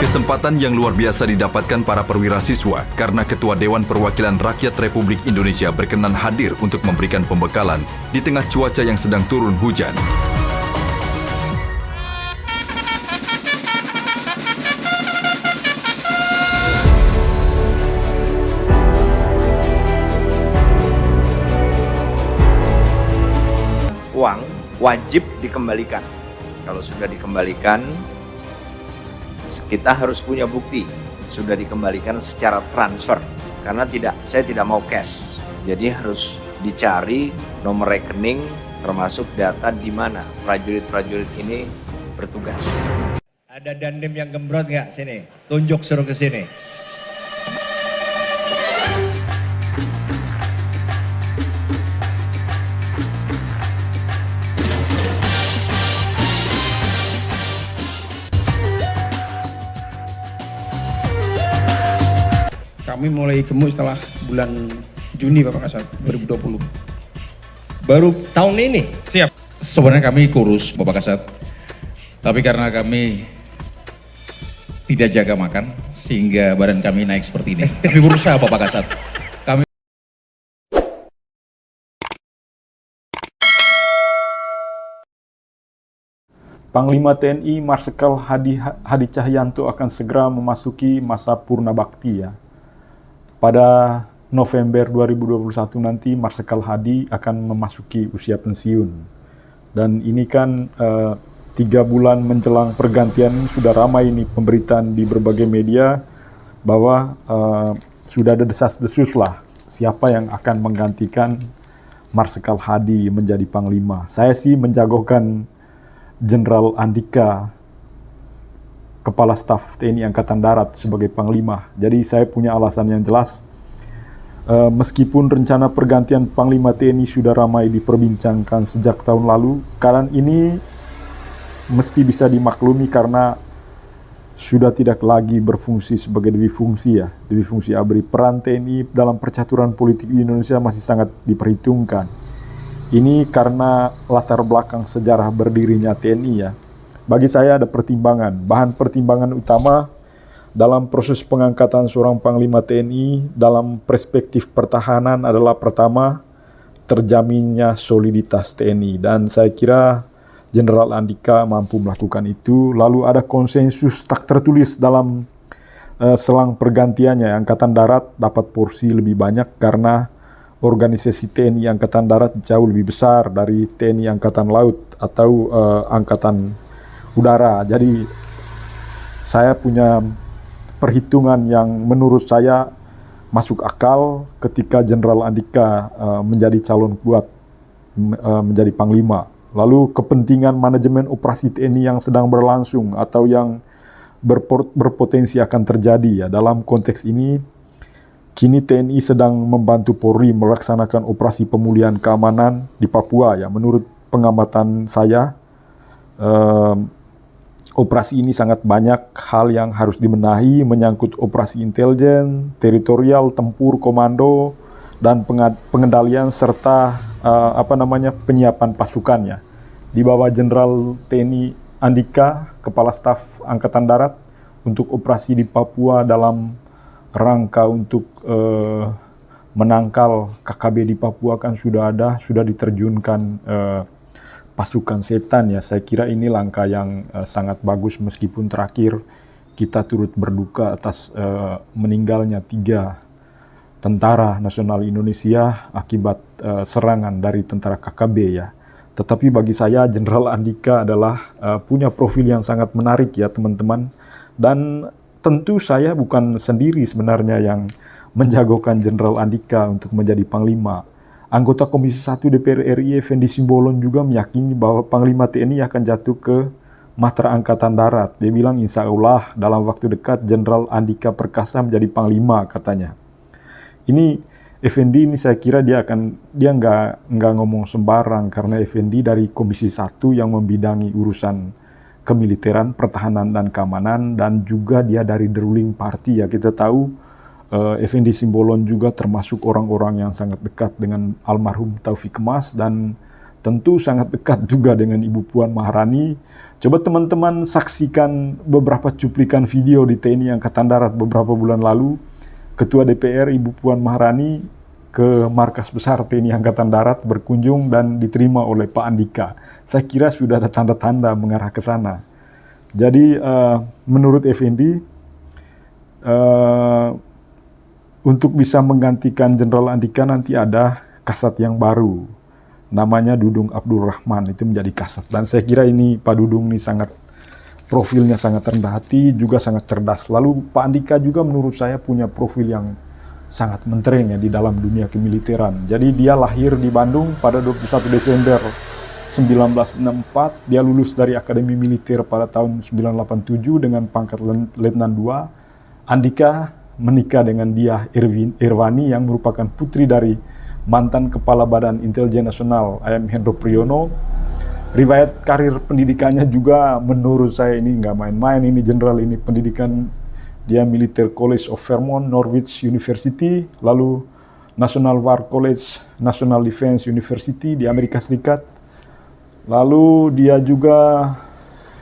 Kesempatan yang luar biasa didapatkan para perwira siswa karena Ketua Dewan Perwakilan Rakyat Republik Indonesia berkenan hadir untuk memberikan pembekalan di tengah cuaca yang sedang turun hujan. Uang wajib dikembalikan. Kalau sudah dikembalikan, kita harus punya bukti sudah dikembalikan secara transfer. Karena saya tidak mau cash. Jadi harus dicari nomor rekening termasuk data di mana prajurit-prajurit ini bertugas. Ada dandim yang gembrot nggak sini? Tunjuk suruh ke sini. Kami mulai gemuk setelah bulan Juni Bapak Kasat 2020. Baru tahun ini? Siap. Sebenarnya kami kurus Bapak Kasat. Tapi karena kami tidak jaga makan sehingga badan kami naik seperti ini. Kami berusaha Bapak Kasat. Panglima TNI Marsikal Hadi Cahyanto akan segera memasuki masa purna bakti ya. Pada November 2021 nanti Marsikal Hadi akan memasuki usia pensiun. Dan ini kan 3 bulan menjelang pergantian sudah ramai ini pemberitaan di berbagai media bahwa sudah ada desas-desus lah siapa yang akan menggantikan Marsikal Hadi menjadi Panglima. Saya sih menjagokan Jenderal Andika, Kepala Staf TNI Angkatan Darat sebagai Panglima. Jadi saya punya alasan yang jelas. Meskipun rencana pergantian Panglima TNI sudah ramai diperbincangkan sejak tahun lalu, keadaan ini mesti bisa dimaklumi karena sudah tidak lagi berfungsi sebagai dewi fungsi ya. Dewi fungsi ABRI. Peran TNI dalam percaturan politik di Indonesia masih sangat diperhitungkan. Ini karena latar belakang sejarah berdirinya TNI ya. Bagi saya ada pertimbangan. Bahan pertimbangan utama dalam proses pengangkatan seorang Panglima TNI dalam perspektif pertahanan adalah pertama, terjaminnya soliditas TNI. Dan saya kira Jenderal Andika mampu melakukan itu. Lalu ada konsensus tak tertulis dalam selang pergantiannya. Angkatan Darat dapat porsi lebih banyak karena organisasi TNI Angkatan Darat jauh lebih besar dari TNI Angkatan Laut atau Angkatan Udara. Jadi saya punya perhitungan yang menurut saya masuk akal ketika Jenderal Andika menjadi calon kuat menjadi Panglima. Lalu kepentingan manajemen operasi TNI yang sedang berlangsung atau yang berpotensi akan terjadi ya. Dalam konteks ini, kini TNI sedang membantu Polri melaksanakan operasi pemulihan keamanan di Papua ya. Menurut pengamatan saya, operasi ini sangat banyak hal yang harus dibenahi, menyangkut operasi intelijen, teritorial, tempur, komando, dan pengendalian serta penyiapan pasukannya. Di bawah Jenderal TNI Andika, Kepala Staf Angkatan Darat, untuk operasi di Papua dalam rangka untuk menangkal KKB di Papua kan sudah diterjunkan pasukan setan ya. Saya kira ini langkah yang sangat bagus meskipun terakhir kita turut berduka atas meninggalnya 3 tentara nasional Indonesia akibat serangan dari tentara KKB ya. Tetapi bagi saya Jenderal Andika adalah punya profil yang sangat menarik ya teman-teman. Dan tentu saya bukan sendiri sebenarnya yang menjagokan Jenderal Andika untuk menjadi Panglima. Anggota Komisi 1 DPR RI Effendi Simbolon juga meyakini bahwa Panglima TNI akan jatuh ke Matra Angkatan Darat. Dia bilang insya Allah dalam waktu dekat Jenderal Andika Perkasa menjadi Panglima katanya. Ini Effendi ini saya kira dia nggak ngomong sembarang karena Effendi dari Komisi 1 yang membidangi urusan kemiliteran, pertahanan dan keamanan, dan juga dia dari The Ruling Party ya. Kita tahu Effendi Simbolon juga termasuk orang-orang yang sangat dekat dengan almarhum Taufik Kemas dan tentu sangat dekat juga dengan Ibu Puan Maharani. Coba teman-teman saksikan beberapa cuplikan video di TNI Angkatan Darat beberapa bulan lalu. Ketua DPR Ibu Puan Maharani ke markas besar TNI Angkatan Darat berkunjung dan diterima oleh Pak Andika. Saya kira sudah ada tanda-tanda mengarah ke sana. Jadi menurut Effendi, untuk bisa menggantikan Jenderal Andika nanti ada kasat yang baru, namanya Dudung Abdul Rahman, itu menjadi kasat. Dan saya kira ini Pak Dudung ini sangat, profilnya sangat rendah hati, juga sangat cerdas. Lalu Pak Andika juga menurut saya punya profil yang sangat mentereng ya di dalam dunia kemiliteran. Jadi dia lahir di Bandung pada 21 Desember 1964, dia lulus dari Akademi Militer pada tahun 1987 dengan pangkat Letnan II. Andika menikah dengan Diah Irvani yang merupakan putri dari mantan Kepala Badan Intelijen Nasional A.M. Hendro Priyono. Riwayat karir pendidikannya juga menurut saya ini nggak main-main, ini jenderal ini. Pendidikan dia Military College of Vermont, Norwich University, lalu National War College, National Defense University di Amerika Serikat. Lalu dia juga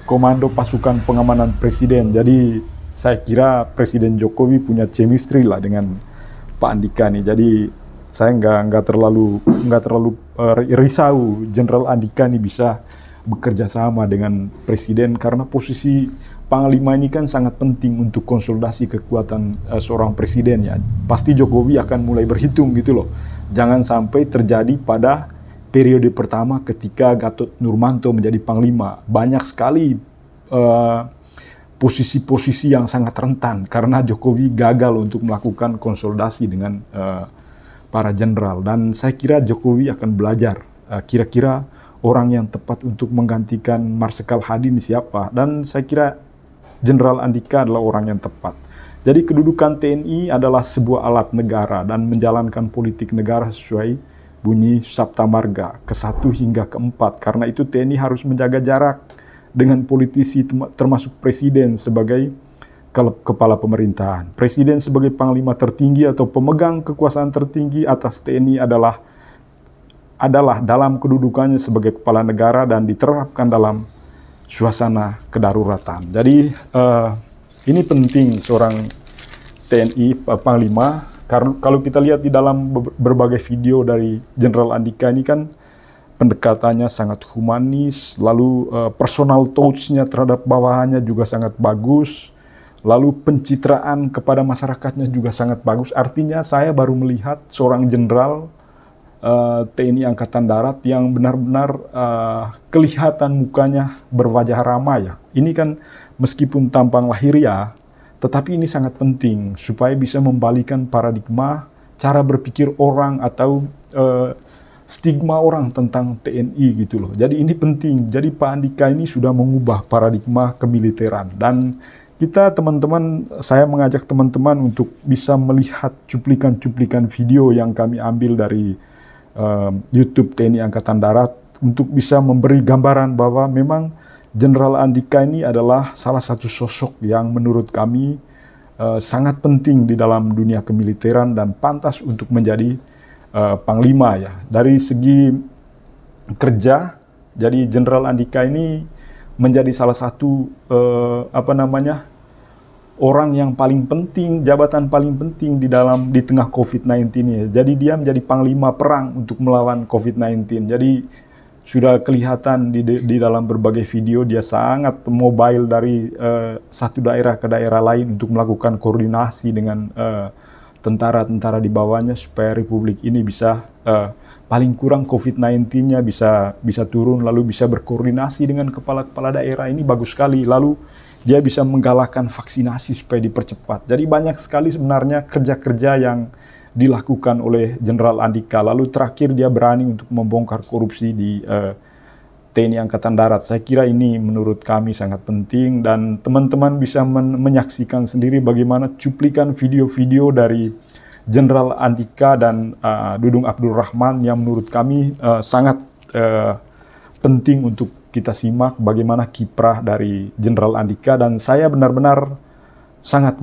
komando pasukan pengamanan presiden. Jadi saya kira Presiden Jokowi punya chemistry lah dengan Pak Andika nih. Jadi saya nggak terlalu risau Jenderal Andika nih bisa bekerja sama dengan Presiden, karena posisi Panglima ini kan sangat penting untuk konsolidasi kekuatan seorang Presiden ya. Pasti Jokowi akan mulai berhitung gitu loh. Jangan sampai terjadi pada periode pertama ketika Gatot Nurmantio menjadi Panglima. Banyak sekali posisi-posisi yang sangat rentan karena Jokowi gagal untuk melakukan konsolidasi dengan para jenderal. Dan saya kira Jokowi akan belajar kira-kira orang yang tepat untuk menggantikan Marsikal Hadi ini siapa. Dan saya kira Jenderal Andika adalah orang yang tepat. Jadi kedudukan TNI adalah sebuah alat negara dan menjalankan politik negara sesuai bunyi Sabta Marga ke-1 hingga ke-4. Karena itu TNI harus menjaga jarak dengan politisi termasuk Presiden sebagai kepala pemerintahan. Presiden sebagai panglima tertinggi atau pemegang kekuasaan tertinggi atas TNI adalah dalam kedudukannya sebagai kepala negara dan diterapkan dalam suasana kedaruratan. Jadi ini penting seorang TNI Panglima. Kalau kita lihat di dalam berbagai video dari Jenderal Andika ini kan pendekatannya sangat humanis, lalu personal touch-nya terhadap bawahannya juga sangat bagus, lalu pencitraan kepada masyarakatnya juga sangat bagus. Artinya saya baru melihat seorang jenderal TNI Angkatan Darat yang benar-benar kelihatan mukanya berwajah ramah ya. Ini kan meskipun tampang lahiriah, tetapi ini sangat penting supaya bisa membalikan paradigma cara berpikir orang atau stigma orang tentang TNI gitu loh. Jadi ini penting. Jadi Pak Andika ini sudah mengubah paradigma kemiliteran. Dan kita teman-teman, saya mengajak teman-teman untuk bisa melihat cuplikan-cuplikan video yang kami ambil dari YouTube TNI Angkatan Darat untuk bisa memberi gambaran bahwa memang Jenderal Andika ini adalah salah satu sosok yang menurut kami sangat penting di dalam dunia kemiliteran dan pantas untuk menjadi Panglima ya. Dari segi kerja, jadi Jenderal Andika ini menjadi salah satu orang yang paling penting, jabatan paling penting di tengah COVID-19 ini. Jadi dia menjadi panglima perang untuk melawan COVID-19. Jadi sudah kelihatan di dalam berbagai video dia sangat mobile dari satu daerah ke daerah lain untuk melakukan koordinasi dengan tentara-tentara di bawahnya supaya Republik ini bisa paling kurang COVID-19-nya bisa turun, lalu bisa berkoordinasi dengan kepala-kepala daerah. Ini bagus sekali. Lalu dia bisa menggalakkan vaksinasi supaya dipercepat. Jadi banyak sekali sebenarnya kerja-kerja yang dilakukan oleh Jenderal Andika. Lalu terakhir dia berani untuk membongkar korupsi di TNI Angkatan Darat. Saya kira ini menurut kami sangat penting dan teman-teman bisa menyaksikan sendiri bagaimana cuplikan video-video dari Jenderal Andika dan Dudung Abdul Rahman yang menurut kami sangat penting untuk kita simak bagaimana kiprah dari Jenderal Andika, dan saya benar-benar sangat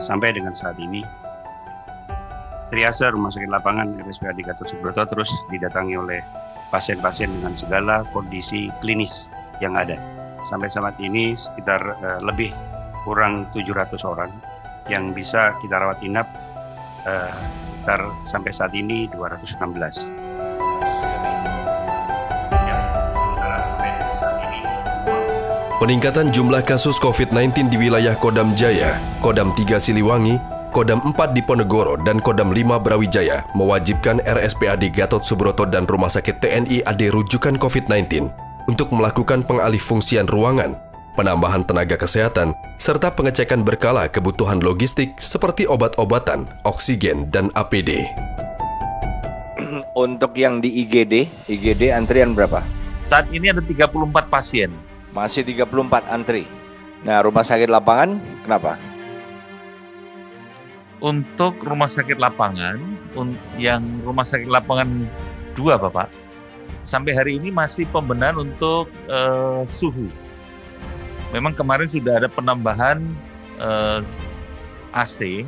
sampai dengan saat ini triase rumah sakit lapangan RSPAD Gatot Subroto terus didatangi oleh pasien-pasien dengan segala kondisi klinis yang ada. Sampai saat ini sekitar lebih kurang 700 orang yang bisa kita rawat inap, sekitar sampai saat ini 216. Peningkatan jumlah kasus COVID-19 di wilayah Kodam Jaya, Kodam 3 Siliwangi, Kodam 4 Diponegoro, dan Kodam 5 Brawijaya mewajibkan RSPAD Gatot Subroto dan Rumah Sakit TNI AD rujukan COVID-19 untuk melakukan pengalih fungsian ruangan, penambahan tenaga kesehatan, serta pengecekan berkala kebutuhan logistik seperti obat-obatan, oksigen, dan APD. Untuk yang di IGD antrian berapa? Saat ini ada 34 pasien. Masih 34 antri. Nah, rumah sakit lapangan kenapa? Untuk rumah sakit lapangan, yang rumah sakit lapangan 2 Bapak, sampai hari ini masih pembenahan untuk suhu. Memang kemarin sudah ada penambahan AC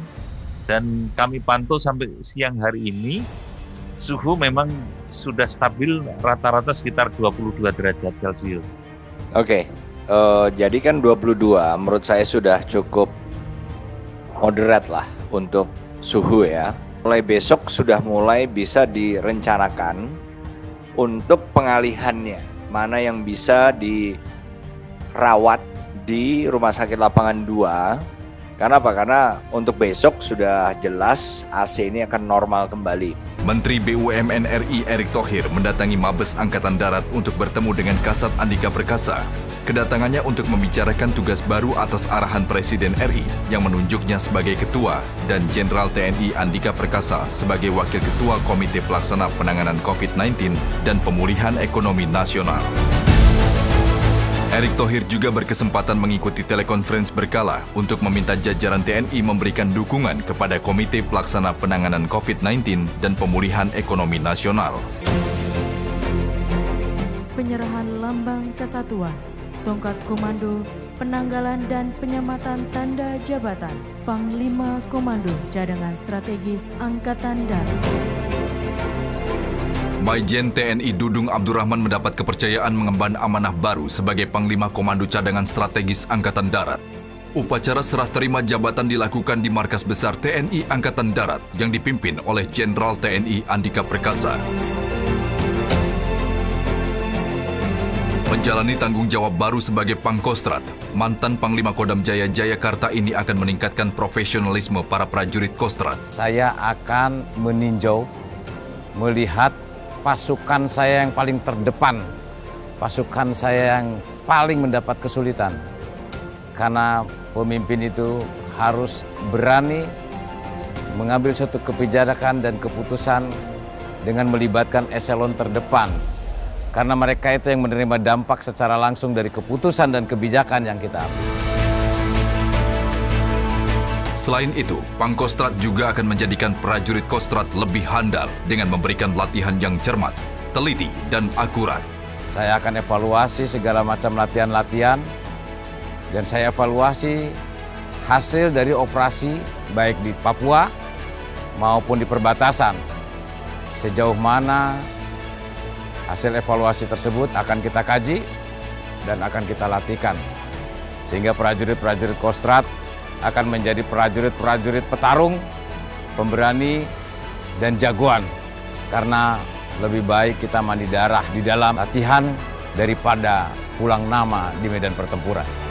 dan kami pantau sampai siang hari ini suhu memang sudah stabil rata-rata sekitar 22 derajat Celcius. Oke, jadi kan 22 menurut saya sudah cukup moderate lah untuk suhu ya. Mulai besok sudah mulai bisa direncanakan untuk pengalihannya. Mana yang bisa dirawat di Rumah Sakit Lapangan 2. Karena apa? Karena untuk besok sudah jelas AC ini akan normal kembali. Menteri BUMN RI Erick Thohir mendatangi Mabes Angkatan Darat untuk bertemu dengan Kasat Andika Perkasa. Kedatangannya untuk membicarakan tugas baru atas arahan Presiden RI yang menunjuknya sebagai Ketua dan Jenderal TNI Andika Perkasa sebagai Wakil Ketua Komite Pelaksana Penanganan COVID-19 dan Pemulihan Ekonomi Nasional. Erick Thohir juga berkesempatan mengikuti telekonferensi berkala untuk meminta jajaran TNI memberikan dukungan kepada Komite Pelaksana Penanganan COVID-19 dan Pemulihan Ekonomi Nasional. Penyerahan lambang kesatuan, tongkat komando, penanggalan dan penyematan tanda jabatan Panglima Komando Cadangan Strategis Angkatan Darat. Maijen TNI Dudung Abdurrahman mendapat kepercayaan mengemban amanah baru sebagai Panglima Komando Cadangan Strategis Angkatan Darat. Upacara serah terima jabatan dilakukan di Markas Besar TNI Angkatan Darat yang dipimpin oleh Jenderal TNI Andika Perkasa. Menjalani tanggung jawab baru sebagai Pangkostrat, mantan Panglima Kodam Jaya Jayakarta ini akan meningkatkan profesionalisme para prajurit Kostrat. Saya akan meninjau, melihat pasukan saya yang paling terdepan, pasukan saya yang paling mendapat kesulitan. Karena pemimpin itu harus berani mengambil suatu kebijakan dan keputusan dengan melibatkan eselon terdepan. Karena mereka itu yang menerima dampak secara langsung dari keputusan dan kebijakan yang kita ambil. Selain itu, Pangkostrat juga akan menjadikan prajurit Kostrat lebih handal dengan memberikan latihan yang cermat, teliti, dan akurat. Saya akan evaluasi segala macam latihan-latihan, dan saya evaluasi hasil dari operasi baik di Papua maupun di perbatasan. Sejauh mana hasil evaluasi tersebut akan kita kaji dan akan kita latihkan. Sehingga prajurit-prajurit Kostrat akan menjadi prajurit-prajurit petarung, pemberani, dan jagoan. Karena lebih baik kita mandi darah di dalam latihan daripada pulang nama di medan pertempuran.